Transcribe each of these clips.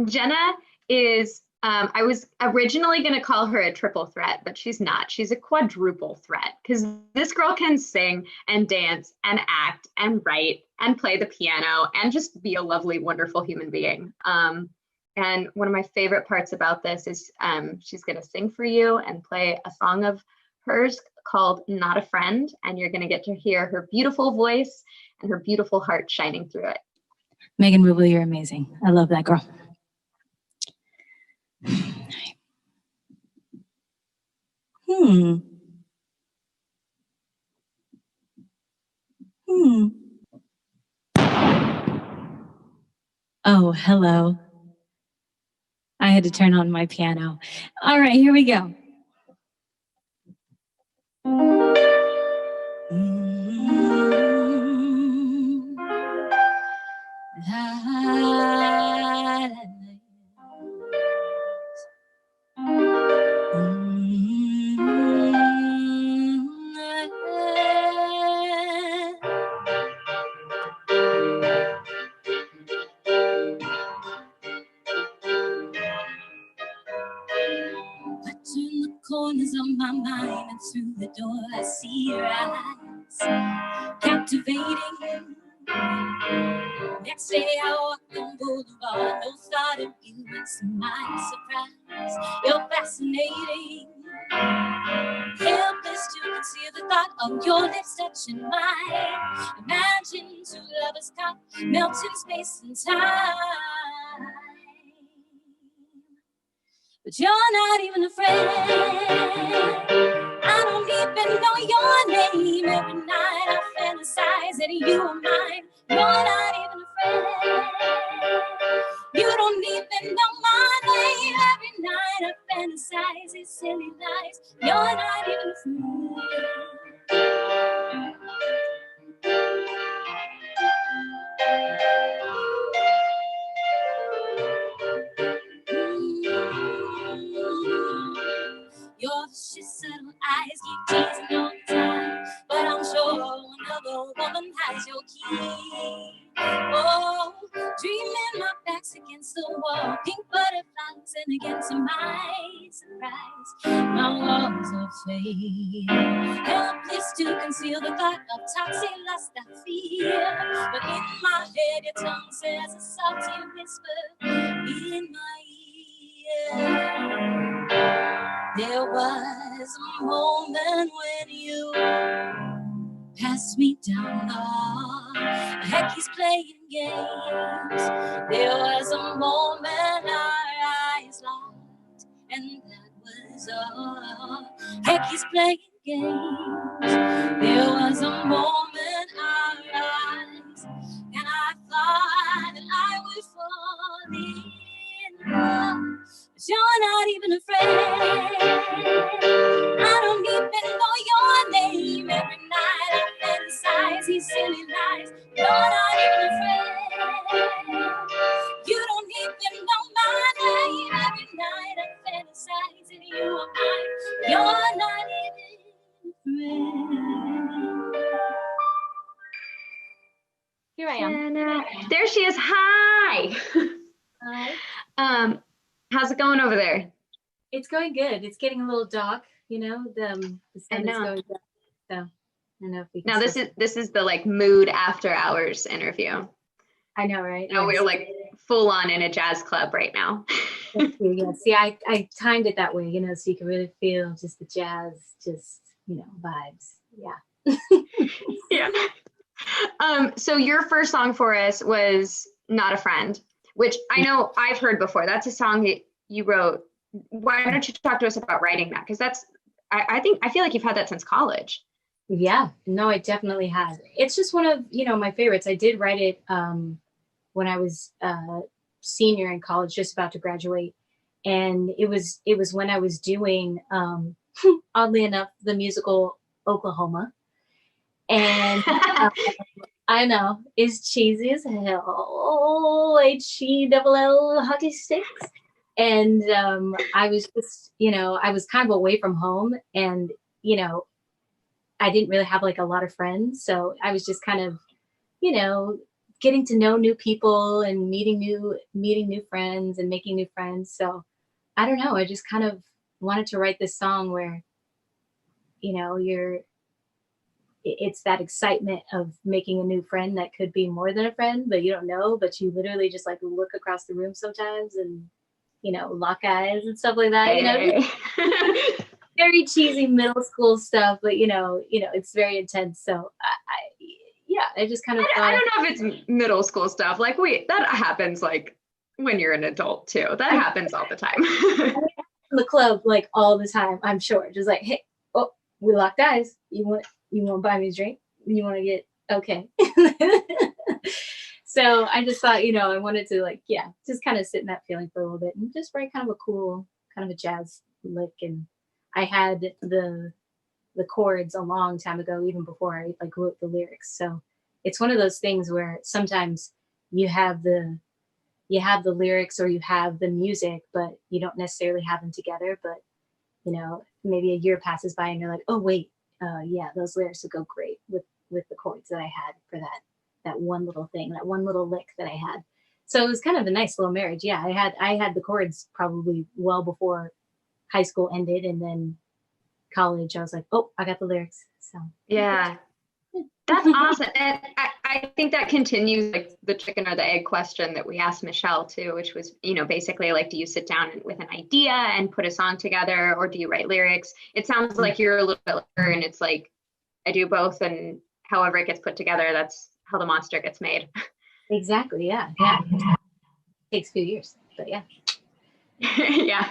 Jenna is, I was originally going to call her a triple threat, but she's not. She's a quadruple threat because this girl can sing and dance and act and write and play the piano and just be a lovely, wonderful human being. And one of my favorite parts about this is she's going to sing for you and play a song of hers called Not a Friend. And you're going to get to hear her beautiful voice and her beautiful heart shining through it. Megan Rubel, you're amazing. I love that girl. Hmm. Oh, hello. I had to turn on my piano. All right, here we go. Corners of my mind, and through the door I see your eyes, captivating. Next day I walk on Boulevard, no thought of you, it's my surprise. You're fascinating, helpless to conceal the thought of your lips touching mine. Imagine two lovers caught, melting space and time. But you're not even a friend. I don't even know your name. Every night I fantasize that you are mine. You're not even a friend. You don't even know my name. Every night I fantasize these silly lies. You're not even a friend. Your subtle eyes keep teasing all the time, but I'm sure another woman has your key. Oh, dreaming my back's against the wall, pink butterflies and against my surprise. My walls of fate, helpless to conceal the thought of toxic lust I feel. But in my head, your tongue says a salty whisper in my ear. There was a moment when you passed me down. Oh, heck, he's playing games. There was a moment our eyes locked, and that was all. Heck, he's playing games. There was a moment our eyes, and I thought that I would fall in love. But you're not even a friend. I don't even know your name. Every night I fantasize these silly lies. You're not even a friend. You don't even know my name. Every night I fantasize that you are mine. You're not even a friend. Here I am. There she is. Hi. Hi. How's it going over there? It's going good. It's getting a little dark, you know. The sun is going down. So I don't know if we can now this is the like mood after hours interview. I know, right? No, yes. We're like full on in a jazz club right now. Yeah. See, I timed it that way, you know, so you can really feel just the jazz, just, you know, vibes. Yeah. Yeah. So your first song for us was Not a Friend, which I know I've heard before. That's a song that you wrote. Why don't you talk to us about writing that? Because that's, I feel like you've had that since college. Yeah, no, I definitely have. It's just one of, you know, my favorites. I did write it when I was senior in college, just about to graduate. And it was when I was doing, oddly enough, the musical Oklahoma. And I know, it's cheesy as hell. H-E-double-L hockey sticks. And I was just, you know, I was kind of away from home, and, you know, I didn't really have like a lot of friends. So I was just kind of, you know, getting to know new people and meeting new friends and making new friends. So I don't know. I just kind of wanted to write this song where, it's that excitement of making a new friend that could be more than a friend, but you don't know, but you literally just like look across the room sometimes and, lock eyes and stuff like that, very cheesy middle school stuff, but it's very intense. So I just kind of I don't know if it's middle school stuff. Like that happens like when you're an adult too. That happens all the time. In the club, like all the time, I'm sure. Just like, hey, oh, we locked eyes. You want to buy me a drink? You want to get okay? So I just thought, I wanted to just kind of sit in that feeling for a little bit and just write kind of a cool, kind of a jazz lick. And I had the chords a long time ago, even before I wrote the lyrics. So it's one of those things where sometimes you have the lyrics or you have the music, but you don't necessarily have them together. But maybe a year passes by and you're like, oh wait, yeah, those lyrics would go great with the chords that I had for that one little thing, that one little lick that I had. So it was kind of a nice little marriage. Yeah, I had the chords probably well before high school ended, and then college I was like, oh, I got the lyrics. So yeah, that's awesome. And I think that continues like the chicken or the egg question that we asked Michelle too, which was, basically like, do you sit down with an idea and put a song together, or do you write lyrics? It sounds like you're a little bit later, and it's like, I do both, and however it gets put together, that's how the monster gets made. Exactly. Yeah. It takes a few years, but yeah. Yeah.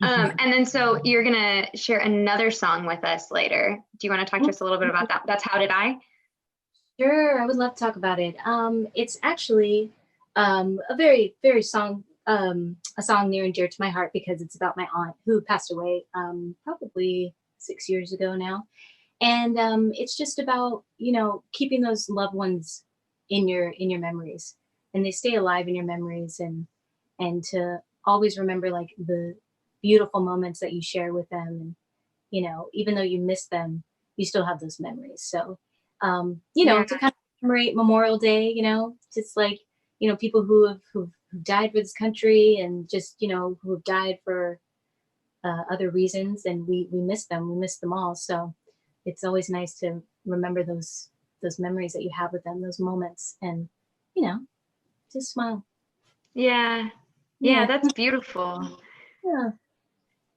And then so you're going to share another song with us later. Do you want to talk to us a little bit about that? That's How Did I? Sure. I would love to talk about it. It's actually a very, very a song near and dear to my heart because it's about my aunt who passed away probably 6 years ago now. And it's just about, keeping those loved ones in your memories, and they stay alive in your memories, and to always remember like the beautiful moments that you share with them. And, even though you miss them, you still have those memories. So, to kind of commemorate Memorial Day, just like, people who've died for this country and just, who have died for other reasons, and we miss them. We miss them all. So it's always nice to remember those memories that you have with them, those moments, and, just smile. Yeah. Yeah, that's beautiful. Yeah.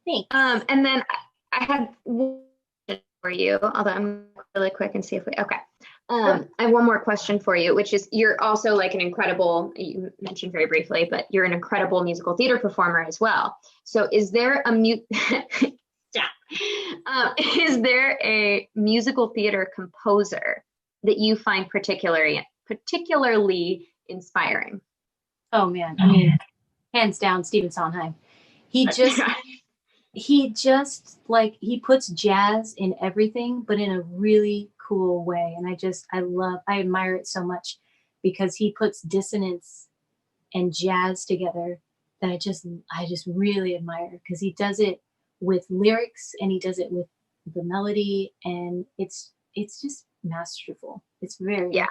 Thanks. And then I had one for you, although I'm really quick and see if okay. I have one more question for you, which is, you're also like an incredible, you mentioned very briefly, but you're an incredible musical theater performer as well. So is there is there a musical theater composer that you find particularly inspiring? Oh man, I mean, hands down, Stephen Sondheim. He just like, he puts jazz in everything, but in a really cool way. And I admire it so much because he puts dissonance and jazz together that I just really admire, because he does it with lyrics and he does it with the melody, and it's just masterful. It's very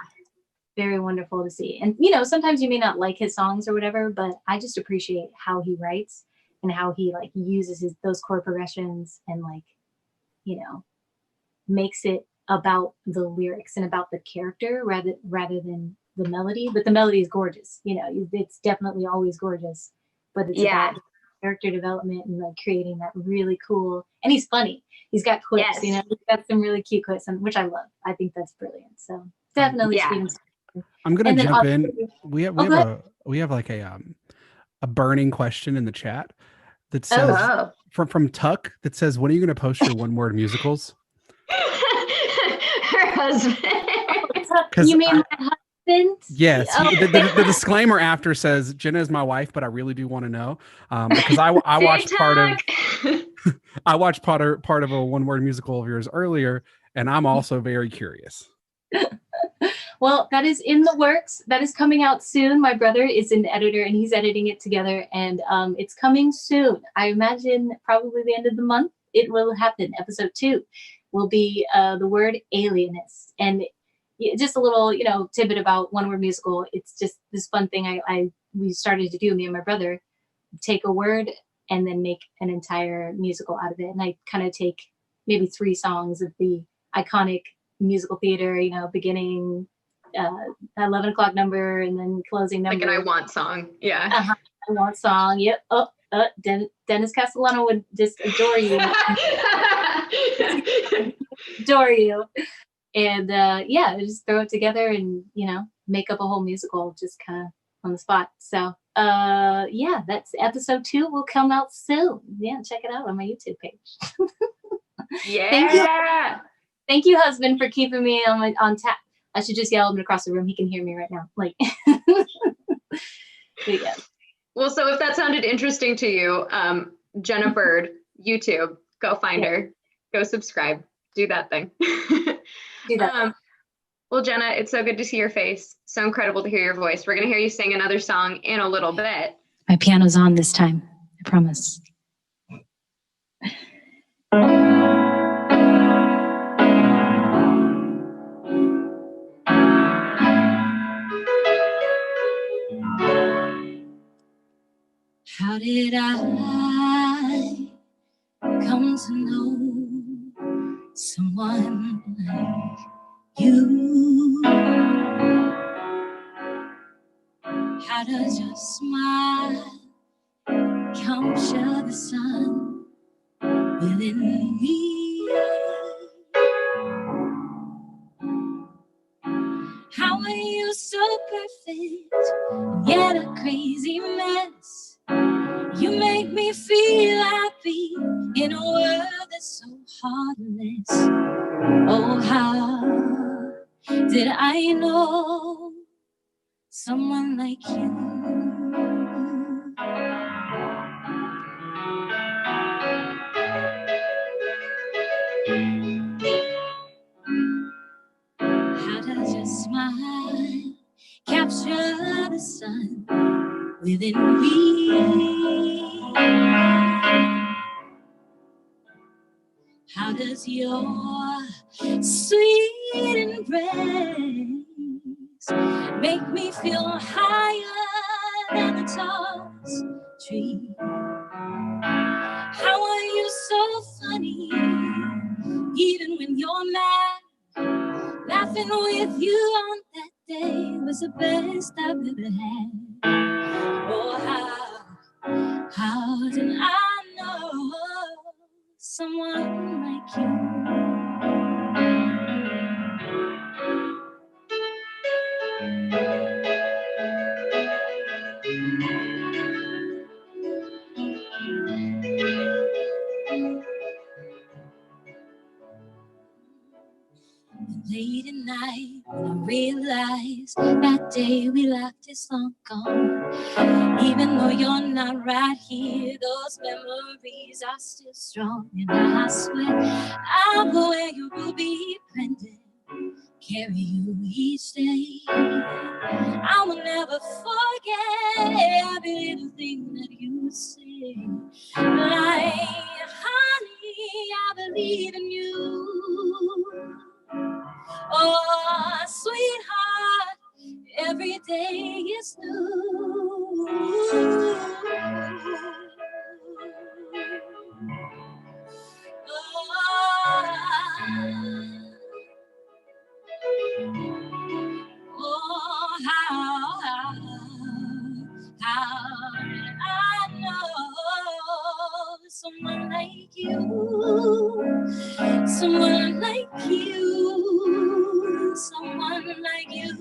very wonderful to see. And sometimes you may not like his songs or whatever, but I just appreciate how he writes and how he like uses those chord progressions and like, makes it about the lyrics and about the character rather than the melody. But the melody is gorgeous. It's definitely always gorgeous, but it's about character development and like creating that really cool. And he's funny. He's got quips. He's got some really cute quips, which I love. I think that's brilliant. So definitely Steven. I'm gonna jump in. We have like a burning question in the chat that says from Tuck that says, when are you going to post your one word musicals? Her husband. You mean my husband? Yes. The disclaimer after says, Jenna is my wife, but I really do want to know because I watched part of a one word musical of yours earlier, and I'm also very curious. Well, that is in the works. That is coming out soon. My brother is an editor and he's editing it together, and it's coming soon. I imagine probably the end of the month it will happen. Episode 2 will be the word alienist. And just a little, tidbit about One Word Musical. It's just this fun thing we started to do, me and my brother, take a word and then make an entire musical out of it. And I kind of take maybe 3 songs of the iconic musical theater, beginning 11 o'clock number and then closing number. Like an I Want song. Yeah. I Want song. Yep. Dennis Castellano would just adore you. Adore you. And just throw it together and, make up a whole musical just kind of on the spot. So that's episode 2 will come out soon. Yeah, check it out on my YouTube page. Yeah. Thank you, husband, for keeping me on tap. I should just yell him across the room. He can hear me right now. Like, but yeah. Well, so if that sounded interesting to you, Jenna Byrd, YouTube, go find her, go subscribe, do that thing. Do that. Well, Jenna, it's so good to see your face. So incredible to hear your voice. We're going to hear you sing another song in a little bit. My piano's on this time, I promise. How did I come to know someone like you? How does your smile capture the sun within me? How are you so perfect, yet a crazy mess? You make me feel happy in a world that's so heartless. Oh, how did I know someone like you? How does your smile capture the sun within me? How does your sweet embrace make me feel higher than the tallest tree? How are you so funny, even when you're mad? Laughing with you on that day was the best I've ever had. Oh, how did I know someone like you? Late at night, when I realized that day we left is long gone. Even though you're not right here, those memories are still strong. And I swear I'll go where your ruby pendant carry you each day. I will never forget every little thing that you say. Like, honey, I believe in you. Oh, sweetheart, every day is new. Oh, how did I know someone like you? Someone like you, someone like you.